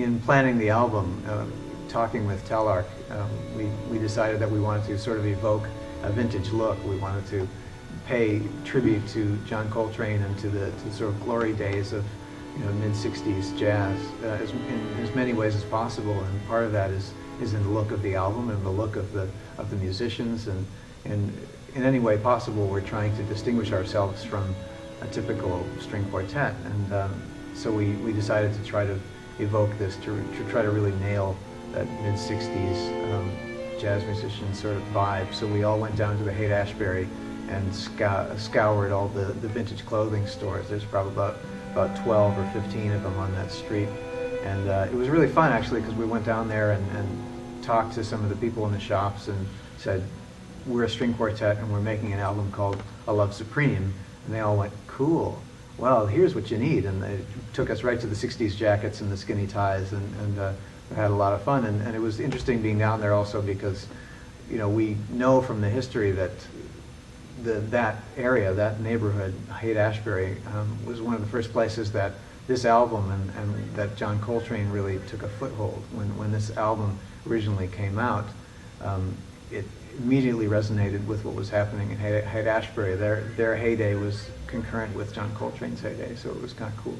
in planning the album, talking with Telarc, we decided that we wanted to sort of evoke a vintage look. We wanted to pay tribute to John Coltrane and to the sort of glory days of mid-60s jazz in as many ways as possible. And part of that is in the look of the album and the look of the musicians, and in any way possible we're trying to distinguish ourselves from a typical string quartet. And so we decided to try to evoke this, to try to really nail that mid-60s jazz musician sort of vibe. So we all went down to the Haight-Ashbury and scoured all the vintage clothing stores. There's probably about 12 or 15 of them on that street. And it was really fun, actually, because we went down there and talked to some of the people in the shops and said, we're a string quartet and we're making an album called A Love Supreme. And they all went, cool. Well, here's what you need. And they took us right to the 60s jackets and the skinny ties, and we had a lot of fun. And it was interesting being down there also because, we know from the history that that area, that neighborhood, Haight-Ashbury, was one of the first places that this album and that John Coltrane really took a foothold. When this album originally came out, it immediately resonated with what was happening in Haight-Ashbury. Their heyday was concurrent with John Coltrane's heyday, so it was kind of cool.